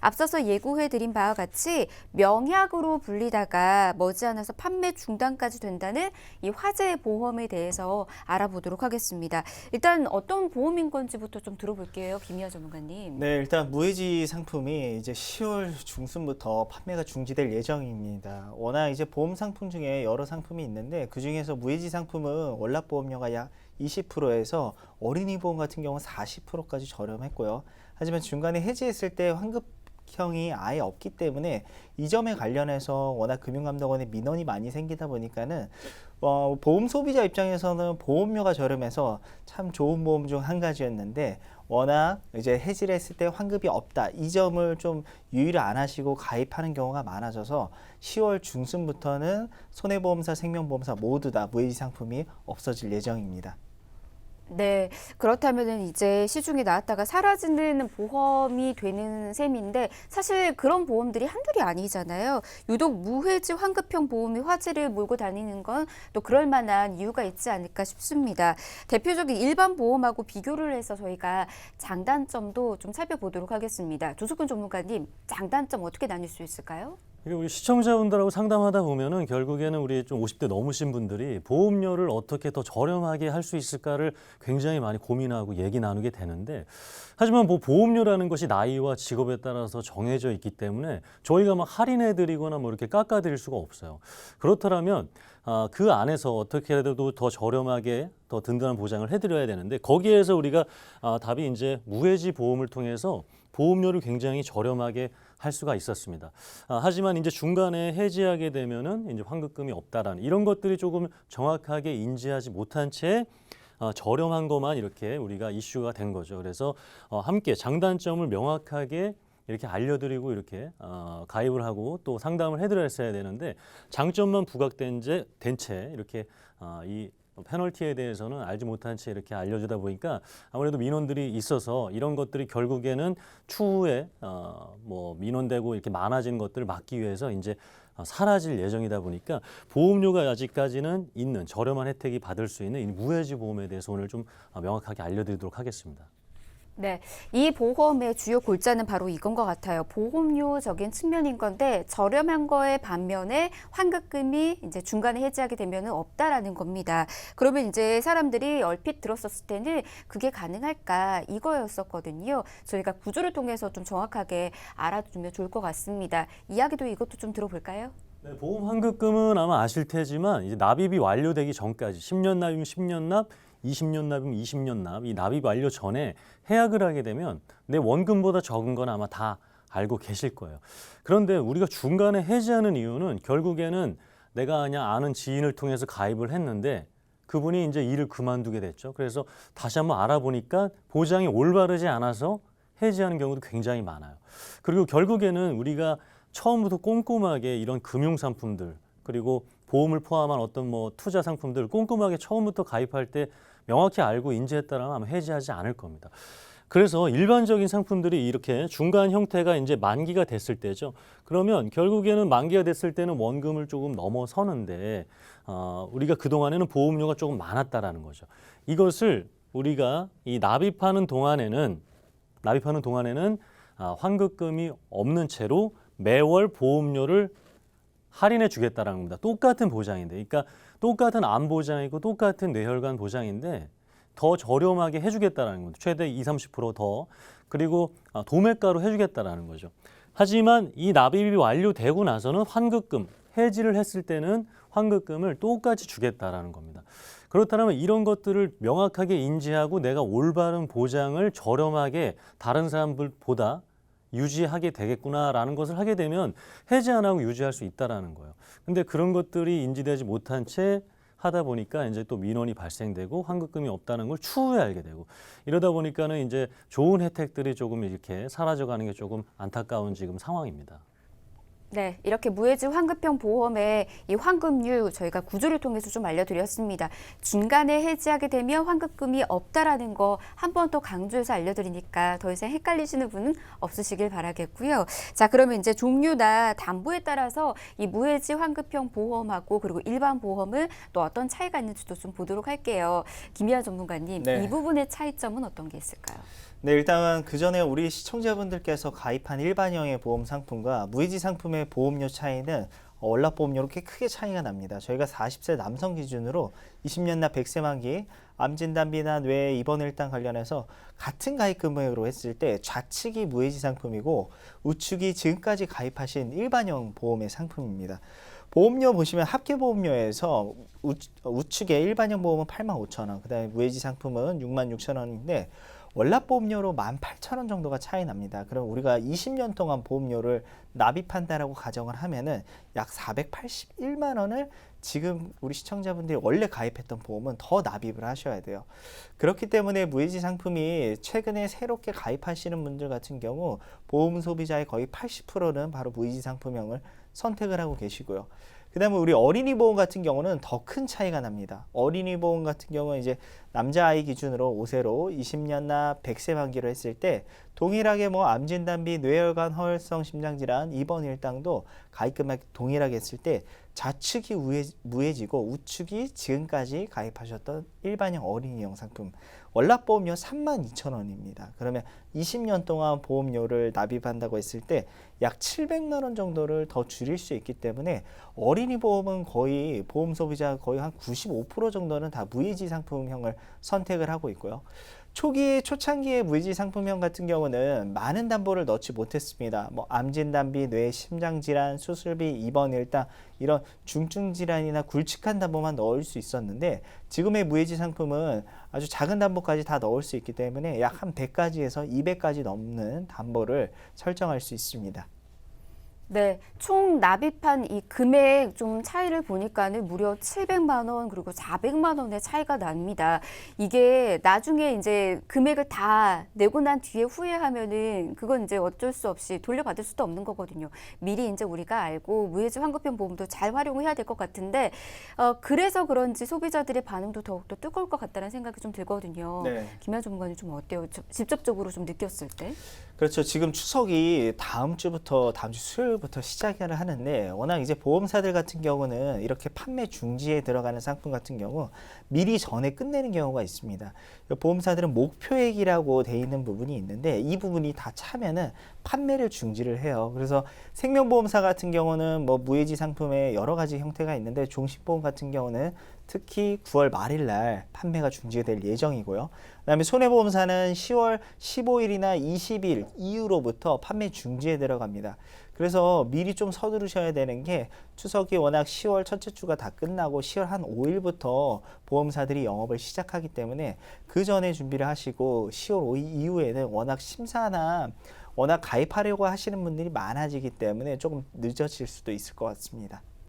앞서서 예고해드린 바와 같이 명약으로 불리다가 머지않아서 판매 중단까지 된다는 이 화재 보험에 대해서 알아보도록 하겠습니다. 일단 어떤 보험인 건지부터 좀 들어볼게요. 김희아 전문가님. 네, 일단 무해지 상품이 이제 10월 중순부터 판매가 중지될 예정입니다. 워낙 이제 보험 상품 중에 여러 상품이 있는데 그 중에서 무해지 상품은 월납보험료가 약 20%에서 어린이 보험 같은 경우는 40%까지 저렴했고요. 하지만 중간에 해지했을 때 환급형이 아예 없기 때문에 이 점에 관련해서 워낙 금융감독원에 민원이 많이 생기다 보니까는 보험 소비자 입장에서는 보험료가 저렴해서 참 좋은 보험 중 한 가지였는데 워낙 이제 해지를 했을 때 환급이 없다 이 점을 좀 유의를 안 하시고 가입하는 경우가 많아져서 10월 중순부터는 손해보험사, 생명보험사 모두 다 무해지 상품이 없어질 예정입니다. 네, 그렇다면은 이제 시중에 나왔다가 사라지는 보험이 되는 셈인데 사실 그런 보험들이 한둘이 아니잖아요. 유독 무해지 환급형 보험이 화제를 몰고 다니는 건 또 그럴 만한 이유가 있지 않을까 싶습니다. 대표적인 일반 보험하고 비교를 해서 저희가 장단점도 좀 살펴보도록 하겠습니다. 조석근 전문가님, 장단점 어떻게 나눌 수 있을까요? 이게 우리 시청자분들하고 상담하다 보면은 결국에는 우리 좀 50대 넘으신 분들이 보험료를 어떻게 더 저렴하게 할 수 있을까를 굉장히 많이 고민하고 얘기 나누게 되는데 하지만 뭐 보험료라는 것이 나이와 직업에 따라서 정해져 있기 때문에 저희가 막 할인해 드리거나 뭐 이렇게 깎아 드릴 수가 없어요. 그렇다면 그 안에서 어떻게라도 더 저렴하게 더 든든한 보장을 해드려야 되는데 거기에서 우리가 답이 이제 무해지 보험을 통해서 보험료를 굉장히 저렴하게 할 수가 있었습니다. 하지만 이제 중간에 해지하게 되면은 이제 환급금이 없다라는 이런 것들이 조금 정확하게 인지하지 못한 채 저렴한 것만 이렇게 우리가 이슈가 된 거죠. 그래서 함께 장단점을 명확하게 이렇게 알려드리고 이렇게 가입을 하고 또 상담을 해드렸어야 되는데 장점만 부각된 채 이렇게 이 페널티에 대해서는 알지 못한 채 이렇게 알려주다 보니까 아무래도 민원들이 있어서 이런 것들이 결국에는 추후에 뭐 민원되고 이렇게 많아지는 것들을 막기 위해서 이제 사라질 예정이다 보니까 보험료가 아직까지는 있는 저렴한 혜택이 받을 수 있는 이 무해지 보험에 대해서 오늘 좀 명확하게 알려드리도록 하겠습니다. 네, 이 보험의 주요 골자는 바로 이건 것 같아요. 보험료적인 측면인 건데 저렴한 거에 반면에 환급금이 이제 중간에 해지하게 되면은 없다라는 겁니다. 그러면 이제 사람들이 얼핏 들었었을 때는 그게 가능할까 이거였었거든요. 저희가 구조를 통해서 좀 정확하게 알아두면 좋을 것 같습니다. 이야기도 이것도 좀 들어볼까요? 네, 보험 환급금은 아마 아실 테지만 이제 납입이 완료되기 전까지 10년 납이면 10년 납, 20년 납이면 20년 납, 이 납입 완료 전에 해약을 하게 되면 내 원금보다 적은 건 아마 다 알고 계실 거예요. 그런데 우리가 중간에 해지하는 이유는 결국에는 내가 그냥 아는 지인을 통해서 가입을 했는데 그분이 이제 일을 그만두게 됐죠. 그래서 다시 한번 알아보니까 보장이 올바르지 않아서 해지하는 경우도 굉장히 많아요. 그리고 결국에는 우리가 처음부터 꼼꼼하게 이런 금융 상품들 그리고 보험을 포함한 어떤 뭐 투자 상품들 꼼꼼하게 처음부터 가입할 때 명확히 알고 인지했다라면 아마 해지하지 않을 겁니다. 그래서 일반적인 상품들이 이렇게 중간 형태가 이제 만기가 됐을 때죠. 그러면 결국에는 만기가 됐을 때는 원금을 조금 넘어서는데 우리가 그동안에는 보험료가 조금 많았다라는 거죠. 이것을 우리가 이 납입하는 동안에는 환급금이 없는 채로 매월 보험료를 할인해 주겠다라는 겁니다. 똑같은 보장인데, 그러니까 똑같은 암 보장이고 똑같은 뇌혈관 보장인데 더 저렴하게 해주겠다라는 겁니다. 최대 20-30% 더. 그리고 도매가로 해주겠다라는 거죠. 하지만 이 납입이 완료되고 나서는 환급금, 해지를 했을 때는 환급금을 똑같이 주겠다라는 겁니다. 그렇다면 이런 것들을 명확하게 인지하고 내가 올바른 보장을 저렴하게 다른 사람들보다 유지하게 되겠구나라는 것을 하게 되면 해지 안 하고 유지할 수 있다라는 거예요. 근데 그런 것들이 인지되지 못한 채 하다 보니까 이제 또 민원이 발생되고 환급금이 없다는 걸 추후에 알게 되고 이러다 보니까는 이제 좋은 혜택들이 조금 이렇게 사라져가는 게 조금 안타까운 지금 상황입니다. 네, 이렇게 무해지 환급형 보험의 이 환급률 저희가 구조를 통해서 좀 알려드렸습니다. 중간에 해지하게 되면 환급금이 없다라는 거 한 번 더 강조해서 알려드리니까 더 이상 헷갈리시는 분은 없으시길 바라겠고요. 자, 그러면 이제 종류나 담보에 따라서 이 무해지 환급형 보험하고 그리고 일반 보험은 또 어떤 차이가 있는지도 좀 보도록 할게요. 김희아 전문가님, 네. 이 부분의 차이점은 어떤 게 있을까요? 네, 일단 그 전에 우리 시청자분들께서 가입한 일반형의 보험 상품과 무해지 상품의 보험료 차이는 월납보험료로 꽤 크게 차이가 납니다. 저희가 40세 남성 기준으로 20년 납 100세 만기 암진단비나 뇌 입원 일당 관련해서 같은 가입 금액으로 했을 때 좌측이 무해지 상품이고 우측이 지금까지 가입하신 일반형 보험의 상품입니다. 보험료 보시면 합계보험료에서 우측의 일반형 보험은 85,000원, 그다음에 무해지 상품은 66,000원인데 월납보험료로 18,000원 정도가 차이 납니다. 그럼 우리가 20년 동안 보험료를 납입한다라고 가정을 하면은 약 481만 원을 지금 우리 시청자분들이 원래 가입했던 보험은 더 납입을 하셔야 돼요. 그렇기 때문에 무해지 상품이 최근에 새롭게 가입하시는 분들 같은 경우 보험 소비자의 거의 80%는 바로 무해지 상품형을 선택을 하고 계시고요. 그 다음에 우리 어린이 보험 같은 경우는 더 큰 차이가 납니다. 어린이 보험 같은 경우는 이제 남자아이 기준으로 5세로 20년 납 100세 만기로 했을 때 동일하게 뭐 암진단비, 뇌혈관, 허혈성 심장질환, 입원 일당도 가입 금액 동일하게 했을 때 좌측이 무해지고 우측이 지금까지 가입하셨던 일반형 어린이용 상품 월납보험료 32,000원입니다. 그러면 20년 동안 보험료를 납입한다고 했을 때 약 700만 원 정도를 더 줄일 수 있기 때문에 어린이 보험은 거의 보험 소비자 거의 한 95% 정도는 다 무해지 상품형을 선택을 하고 있고요. 초창기의 무해지 상품형 같은 경우는 많은 담보를 넣지 못했습니다. 뭐 암진단비, 뇌 심장질환, 수술비, 입원 일당 이런 중증 질환이나 굵직한 담보만 넣을 수 있었는데 지금의 무해지 상품은 아주 작은 담보까지 다 넣을 수 있기 때문에 약 한 100가지에서 200가지 넘는 담보를 설정할 수 있습니다. 네, 총 납입한 이 금액 좀 차이를 보니까는 무려 700만 원 그리고 400만 원의 차이가 납니다. 이게 나중에 이제 금액을 다 내고 난 뒤에 후회하면은 그건 이제 어쩔 수 없이 돌려받을 수도 없는 거거든요. 미리 이제 우리가 알고 무해지 환급형 보험도 잘 활용해야 될 것 같은데 그래서 그런지 소비자들의 반응도 더욱더 뜨거울 것 같다는 생각이 좀 들거든요. 네. 김현 전문가님 좀 어때요? 직접적으로 좀 느꼈을 때? 그렇죠. 지금 추석이 다음 주 수요일부터 시작을 하는데 워낙 이제 보험사들 같은 경우는 이렇게 판매 중지에 들어가는 상품 같은 경우 미리 전에 끝내는 경우가 있습니다. 보험사들은 목표액이라고 돼 있는 부분이 있는데 이 부분이 다 차면은 판매를 중지를 해요. 그래서 생명보험사 같은 경우는 뭐 무해지 상품의 여러 가지 형태가 있는데 종식보험 같은 경우는 특히 9월 말일 날 판매가 중지될 예정이고요. 그다음에 손해보험사는 10월 15일이나 20일 이후로부터 판매 중지에 들어갑니다. 그래서 미리 좀 서두르셔야 되는 게 추석이 워낙 10월 첫째 주가 다 끝나고 10월 한 5일부터 보험사들이 영업을 시작하기 때문에 그 전에 준비를 하시고 10월 5일 이후에는 워낙 심사나 워낙 가입하려고 하시는 분들이 많아지기 때문에 조금 늦어질 수도 있을 것 같습니다.